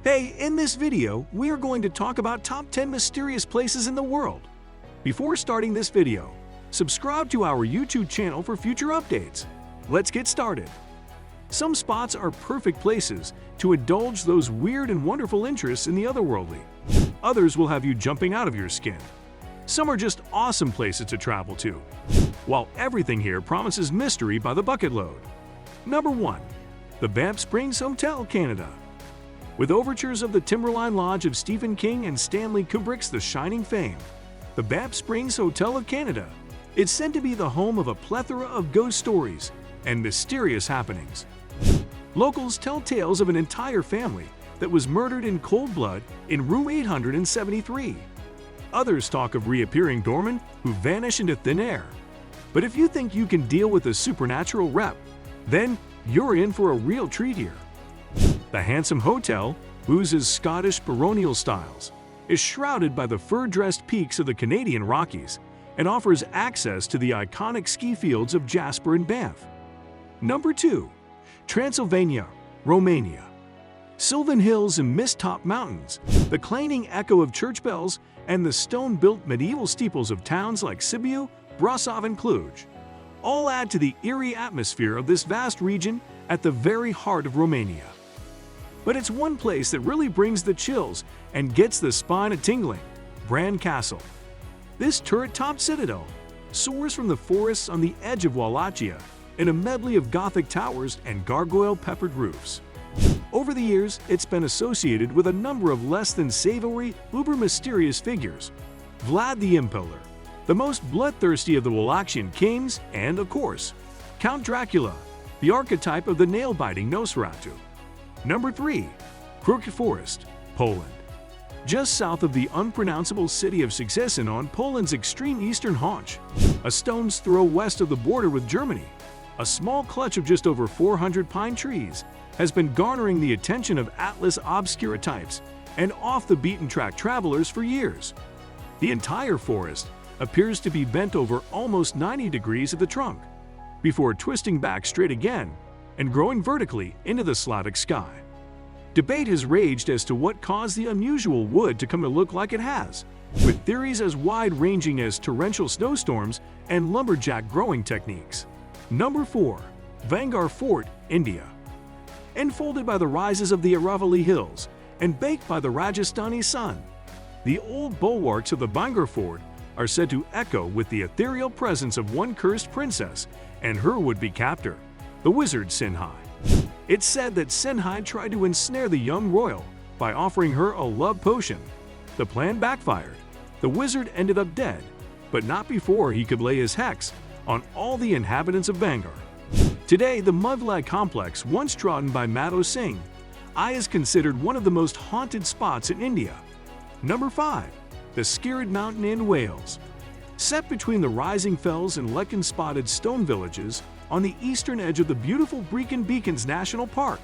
Hey, in this video, we are going to talk about top 10 mysterious places in the world. Before starting this video, subscribe to our YouTube channel for future updates. Let's get started. Some spots are perfect places to indulge those weird and wonderful interests in the otherworldly. Others will have you jumping out of your skin. Some are just awesome places to travel to, while everything here promises mystery by the bucket load. Number 1. The Banff Springs Hotel, Canada. With overtures of the Timberline Lodge of Stephen King and Stanley Kubrick's The Shining fame, the Banff Springs Hotel of Canada is said to be the home of a plethora of ghost stories and mysterious happenings. Locals tell tales of an entire family that was murdered in cold blood in room 873. Others talk of reappearing doormen who vanish into thin air. But if you think you can deal with a supernatural rep, then you're in for a real treat here. The handsome hotel oozes Scottish baronial styles, is shrouded by the fur-dressed peaks of the Canadian Rockies, and offers access to the iconic ski fields of Jasper and Banff. Number 2. Transylvania, Romania. Sylvan hills and mist-topped mountains, the clanging echo of church bells, and the stone-built medieval steeples of towns like Sibiu, Brasov, and Cluj all add to the eerie atmosphere of this vast region at the very heart of Romania. But it's one place that really brings the chills and gets the spine a-tingling: Bran Castle. This turret-topped citadel soars from the forests on the edge of Wallachia in a medley of Gothic towers and gargoyle-peppered roofs. Over the years, it's been associated with a number of less than savory, uber-mysterious figures: Vlad the Impaler, the most bloodthirsty of the Wallachian kings, and, of course, Count Dracula, the archetype of the nail-biting Nosferatu. Number 3. Crooked Forest, Poland. Just south of the unpronounceable city of Szczecin on Poland's extreme eastern haunch, a stone's throw west of the border with Germany, a small clutch of just over 400 pine trees has been garnering the attention of Atlas obscura types and off-the-beaten-track travelers for years. The entire forest appears to be bent over almost 90 degrees at the trunk, before twisting back straight again and growing vertically into the Slavic sky. Debate has raged as to what caused the unusual wood to come to look like it has, with theories as wide-ranging as torrential snowstorms and lumberjack growing techniques. Number 4. Bhangarh Fort, India. Enfolded by the rises of the Aravalli Hills and baked by the Rajasthani sun, the old bulwarks of the Bhangarh Fort are said to echo with the ethereal presence of one cursed princess and her would-be captor, the wizard Sinhai. It's said that Sinhai tried to ensnare the young royal by offering her a love potion. The plan backfired. The wizard ended up dead, but not before he could lay his hex on all the inhabitants of Bhangarh. Today, the Mughlai complex, once trodden by Madho Singh, is considered one of the most haunted spots in India. Number 5. The Skirrid Mountain in Wales. Set between the rising fells and lichen-spotted stone villages on the eastern edge of the beautiful Brecon Beacons National Park,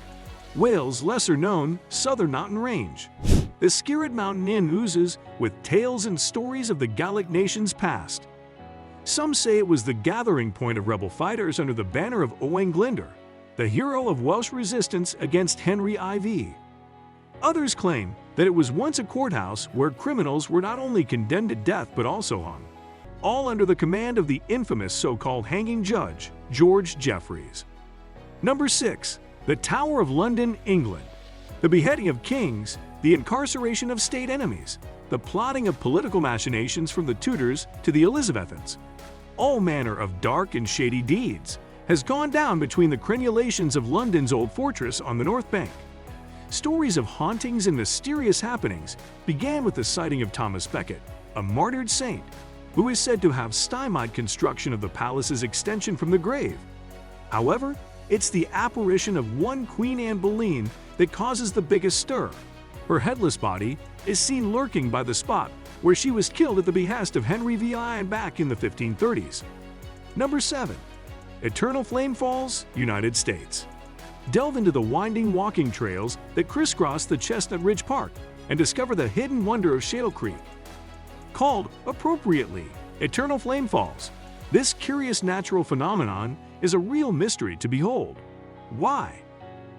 Wales' lesser-known southern mountain range, the Skirrid Mountain Inn oozes with tales and stories of the Gallic nation's past. Some say it was the gathering point of rebel fighters under the banner of Owain Glyndwr, the hero of Welsh resistance against Henry IV. Others claim that it was once a courthouse where criminals were not only condemned to death but also hung, all under the command of the infamous so-called hanging judge, George Jeffreys. Number 6. The Tower of London, England. The beheading of kings, the incarceration of state enemies, the plotting of political machinations from the Tudors to the Elizabethans, all manner of dark and shady deeds has gone down between the crenulations of London's old fortress on the North Bank. Stories of hauntings and mysterious happenings began with the sighting of Thomas Becket, a martyred saint, who is said to have stymied construction of the palace's extension from the grave. However, it's the apparition of one Queen Anne Boleyn that causes the biggest stir. Her headless body is seen lurking by the spot where she was killed at the behest of Henry VI back in the 1530s. Number 7. Eternal Flame Falls, United States. Delve into the winding walking trails that crisscross the Chestnut Ridge Park and discover the hidden wonder of Shale Creek. Called, appropriately, Eternal Flame Falls, this curious natural phenomenon is a real mystery to behold. Why?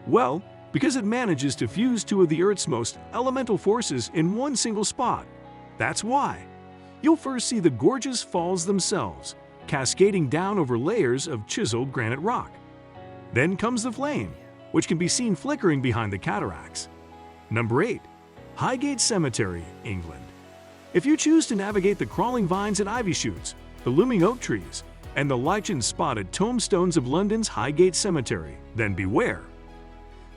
Well, because it manages to fuse two of the Earth's most elemental forces in one single spot. That's why. You'll first see the gorgeous falls themselves, cascading down over layers of chiseled granite rock. Then comes the flame, which can be seen flickering behind the cataracts. Number 8. Highgate Cemetery, England. If you choose to navigate the crawling vines and ivy shoots, the looming oak trees, and the lichen-spotted tombstones of London's Highgate Cemetery, then beware.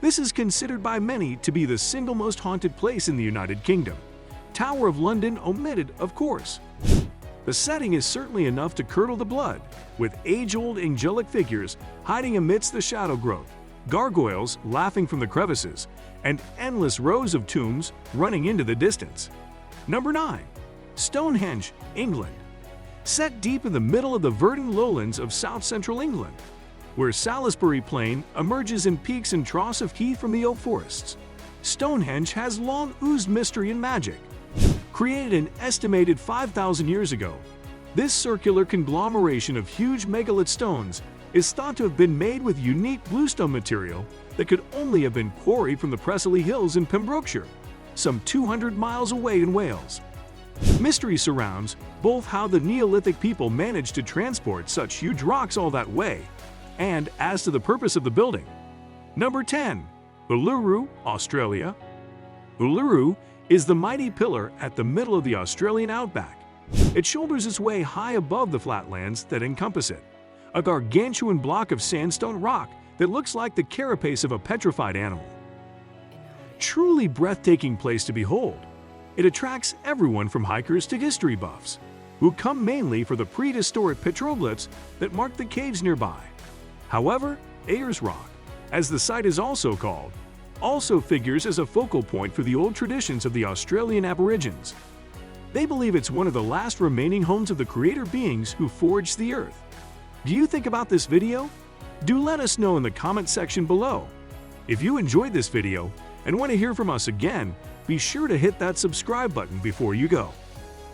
This is considered by many to be the single most haunted place in the United Kingdom. Tower of London omitted, of course. The setting is certainly enough to curdle the blood, with age-old angelic figures hiding amidst the shadow growth, gargoyles laughing from the crevices, and endless rows of tombs running into the distance. Number 9. Stonehenge, England. Set deep in the middle of the verdant lowlands of south-central England, where Salisbury Plain emerges in peaks and troughs of heath from the oak forests, Stonehenge has long oozed mystery and magic. Created an estimated 5,000 years ago, this circular conglomeration of huge megalith stones is thought to have been made with unique bluestone material that could only have been quarried from the Preseli Hills in Pembrokeshire, some 200 miles away in Wales. Mystery surrounds both how the Neolithic people managed to transport such huge rocks all that way, and as to the purpose of the building. Number 10. Uluru, Australia. Uluru is the mighty pillar at the middle of the Australian outback. It shoulders its way high above the flatlands that encompass it, a gargantuan block of sandstone rock that looks like the carapace of a petrified animal. Truly breathtaking place to behold. It attracts everyone from hikers to history buffs, who come mainly for the prehistoric petroglyphs that mark the caves nearby. However, Ayers Rock, as the site is also called, also figures as a focal point for the old traditions of the Australian Aborigines. They believe it's one of the last remaining homes of the creator beings who forged the earth. Do you think about this video? Do let us know in the comment section below. If you enjoyed this video and want to hear from us again, be sure to hit that subscribe button before you go.